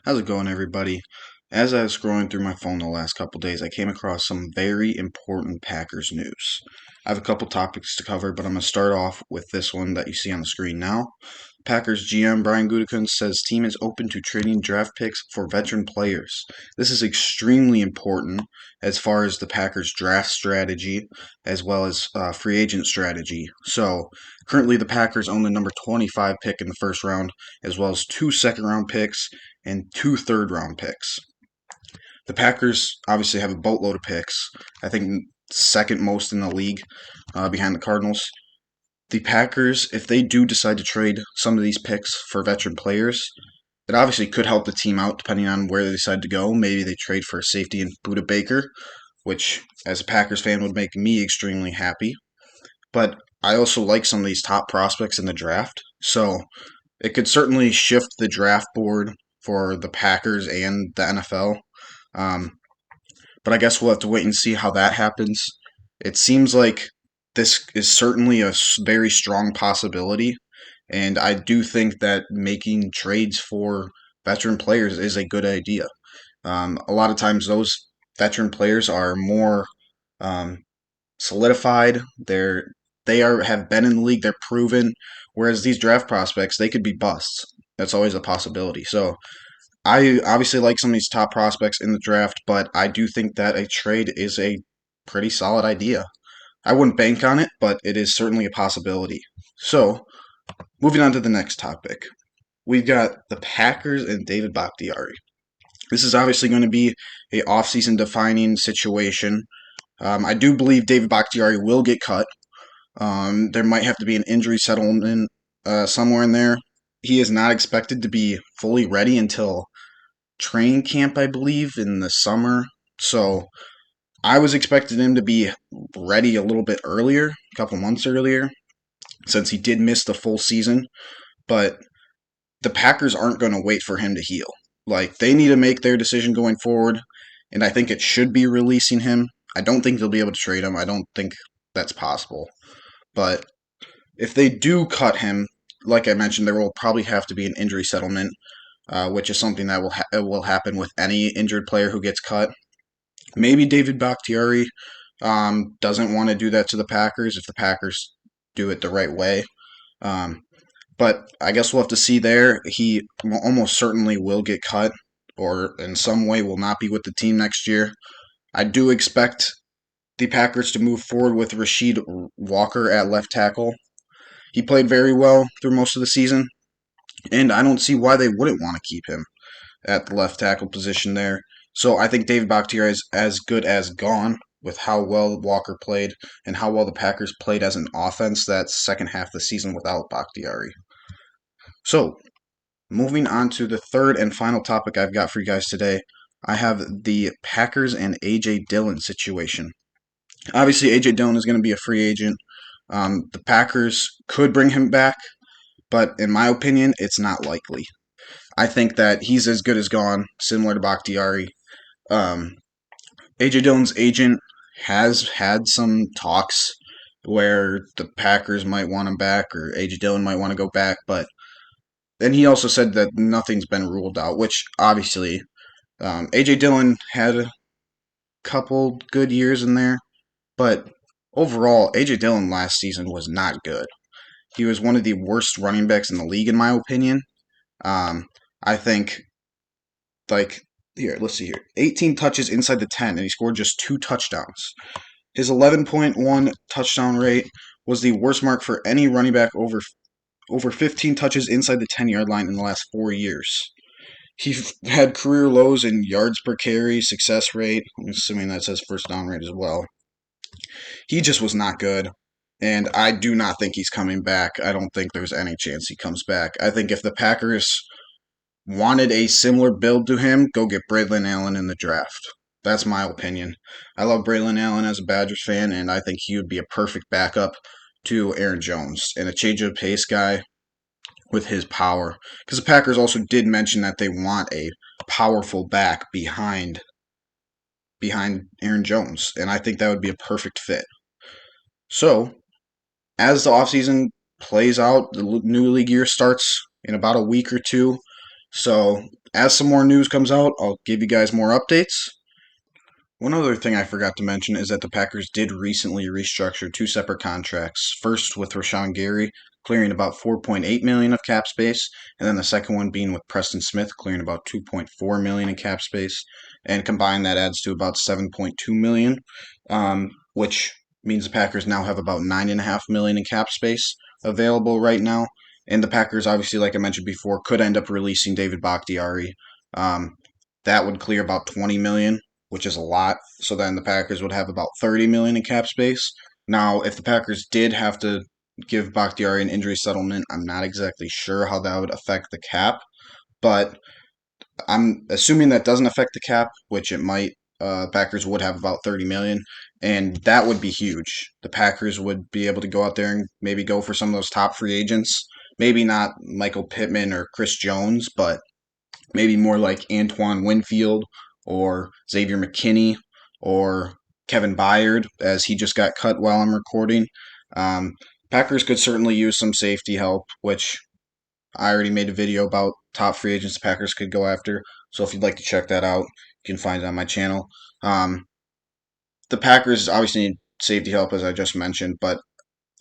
How's it going, everybody? As I was scrolling through my phone the last couple days, I came across some very important Packers news. I have a couple topics to cover, but I'm going to start off with this one that you see on the screen now. Packers GM Brian Gutekunst says team is open to trading draft picks for veteran players. This is extremely important as far as the Packers draft strategy as well as free agent strategy. So currently the Packers own the number 25 pick in the first round as well as two second round picks and two third round picks. The Packers obviously have a boatload of picks. I think second most in the league behind the Cardinals. The Packers, if they do decide to trade some of these picks for veteran players, it obviously could help the team out depending on where they decide to go. Maybe they trade for a safety in Buda Baker, which, as a Packers fan, would make me extremely happy. But I also like some of these top prospects in the draft. So it could certainly shift the draft board for the Packers and the NFL. Um, but I guess we'll have to wait and see how that happens. It seems like this is certainly a very strong possibility, and I do think that making trades for veteran players is a good idea. A lot of times, those veteran players are more um, solidified. They have been in the league. They're proven. Whereas these draft prospects, they could be busts. That's always a possibility. So I obviously like some of these top prospects in the draft, but I do think that a trade is a pretty solid idea. I wouldn't bank on it, but it is certainly a possibility. So, moving on to the next topic. We've got the Packers and David Bakhtiari. This is obviously going to be a offseason defining situation. I do believe David Bakhtiari will get cut. There might have to be an injury settlement somewhere in there. He is not expected to be fully ready until training camp, I believe, in the summer. So I was expecting him to be ready a little bit earlier, a couple months earlier, since he did miss the full season. But the Packers aren't going to wait for him to heal. Like, they need to make their decision going forward, and I think it should be releasing him. I don't think they'll be able to trade him. I don't think that's possible. But if they do cut him, like I mentioned, there will probably have to be an injury settlement, which is something that will happen with any injured player who gets cut. Maybe David Bakhtiari doesn't want to do that to the Packers if the Packers do it the right way. Um, but I guess we'll have to see there. He almost certainly will get cut or in some way will not be with the team next year. I do expect the Packers to move forward with Rasheed Walker at left tackle. He played very well through most of the season, and I don't see why they wouldn't want to keep him at the left tackle position there. So I think David Bakhtiari is as good as gone with how well Walker played and how well the Packers played as an offense that second half of the season without Bakhtiari. So moving on to the third and final topic I've got for you guys today, I have the Packers and A.J. Dillon situation. Obviously, A.J. Dillon is going to be a free agent. The Packers could bring him back, but in my opinion, it's not likely. I think that he's as good as gone, similar to Bakhtiari. Um, AJ Dillon's agent has had some talks where the Packers might want him back or AJ Dillon might want to go back, but then he also said that nothing's been ruled out, which obviously AJ Dillon had a couple good years in there, but overall, AJ Dillon last season was not good. He was one of the worst running backs in the league, in my opinion. I think, like, here, let's see here. 18 touches inside the 10, and he scored just two touchdowns. His 11.1 touchdown rate was the worst mark for any running back over 15 touches inside the 10-yard line in the last 4 years. He had career lows in yards per carry, success rate, I'm assuming that says first down rate as well. He just was not good, and I do not think he's coming back. I don't think there's any chance he comes back. I think if the Packers wanted a similar build to him, go get Braylon Allen in the draft. That's my opinion. I love Braylon Allen as a Badgers fan, and I think he would be a perfect backup to Aaron Jones and a change of pace guy with his power. Because the Packers also did mention that they want a powerful back behind Aaron Jones, and I think that would be a perfect fit. So, as the offseason plays out, the new league year starts in about a week or two. So as some more news comes out, I'll give you guys more updates. One other thing I forgot to mention is that the Packers did recently restructure two separate contracts. First with Rashawn Gary, clearing about 4.8 million of cap space, and then the second one being with Preston Smith, clearing about 2.4 million in cap space. And combined, that adds to about 7.2 million, which means the Packers now have about 9.5 million in cap space available right now. And the Packers, obviously, like I mentioned before, could end up releasing David Bakhtiari. Um, that would clear about 20 million, which is a lot. So then the Packers would have about 30 million in cap space. Now, if the Packers did have to give Bakhtiari an injury settlement, I'm not exactly sure how that would affect the cap, but I'm assuming that doesn't affect the cap, which it might. Packers would have about 30 million, and that would be huge. The Packers would be able to go out there and maybe go for some of those top free agents. Maybe not Michael Pittman or Chris Jones, but maybe more like Antoine Winfield or Xavier McKinney or Kevin Byard, as he just got cut while I'm recording. Um, Packers could certainly use some safety help, which I already made a video about top free agents the Packers could go after. So if you'd like to check that out, you can find it on my channel. Um, the Packers obviously need safety help, as I just mentioned, but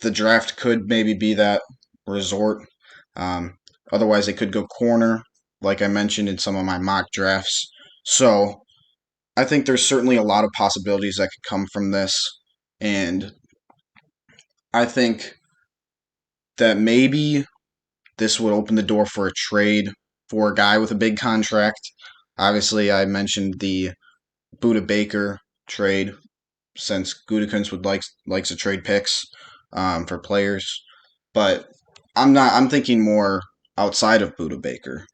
the draft could maybe be that resort. Um, Otherwise, they could go corner, like I mentioned in some of my mock drafts. So I think there's certainly a lot of possibilities that could come from this. And I think that maybe this would open the door for a trade for a guy with a big contract. Obviously, I mentioned the Buda Baker trade since Gutekunst would likes to trade picks for players, but I'm not. I'm thinking more outside of Buda Baker.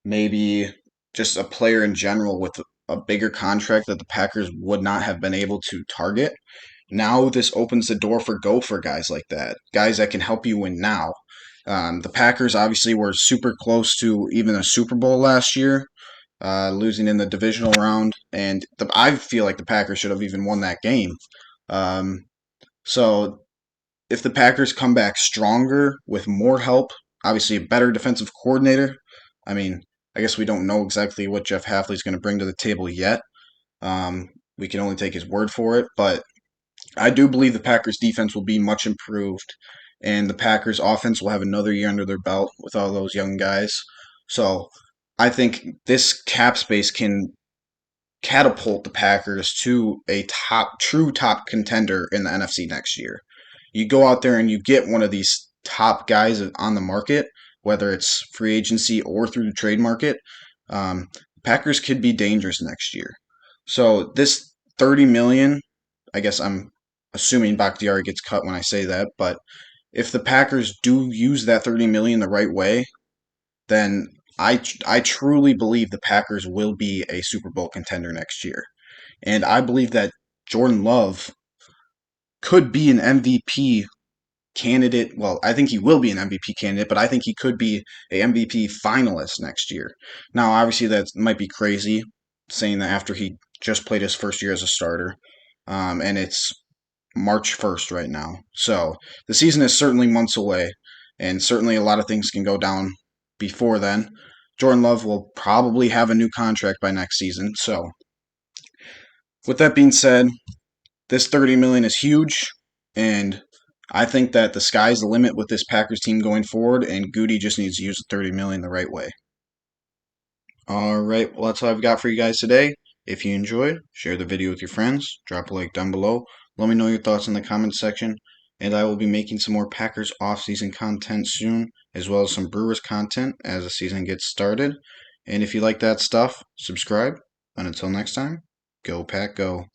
Maybe just a player in general with a bigger contract that the Packers would not have been able to target. Now this opens the door for gopher guys like that, guys that can help you win now. The Packers obviously were super close to even a Super Bowl last year, losing in the divisional round, and I feel like the Packers should have even won that game. Um, so if the Packers come back stronger with more help, obviously a better defensive coordinator. I mean, I guess we don't know exactly what Jeff Hafley's going to bring to the table yet. We can only take his word for it, but I do believe the Packers defense will be much improved, and the Packers offense will have another year under their belt with all those young guys. So I think this cap space can catapult the Packers to a true top contender in the NFC next year. You go out there and you get one of these top guys on the market, whether it's free agency or through the trade market. Um, Packers could be dangerous next year. So this 30 million, I guess I'm assuming Bakhtiari gets cut when I say that, but if the Packers do use that 30 million the right way, then I truly believe the Packers will be a Super Bowl contender next year. And I believe that Jordan Love could be an MVP candidate. Well, I think he will be an MVP candidate, but I think he could be a MVP finalist next year. Now, obviously, that might be crazy saying that after he just played his first year as a starter, and it's March 1st right now. So the season is certainly months away, and certainly a lot of things can go down before then. Jordan Love will probably have a new contract by next season. So, with that being said, this 30 million is huge, and I think that the sky's the limit with this Packers team going forward, and Goody just needs to use the 30 million the right way. All right, well, that's all I've got for you guys today. If you enjoyed, share the video with your friends, drop a like down below, let me know your thoughts in the comments section, and I will be making some more Packers off-season content soon, as well as some Brewers content as the season gets started. And if you like that stuff, subscribe, and until next time, go Pack Go.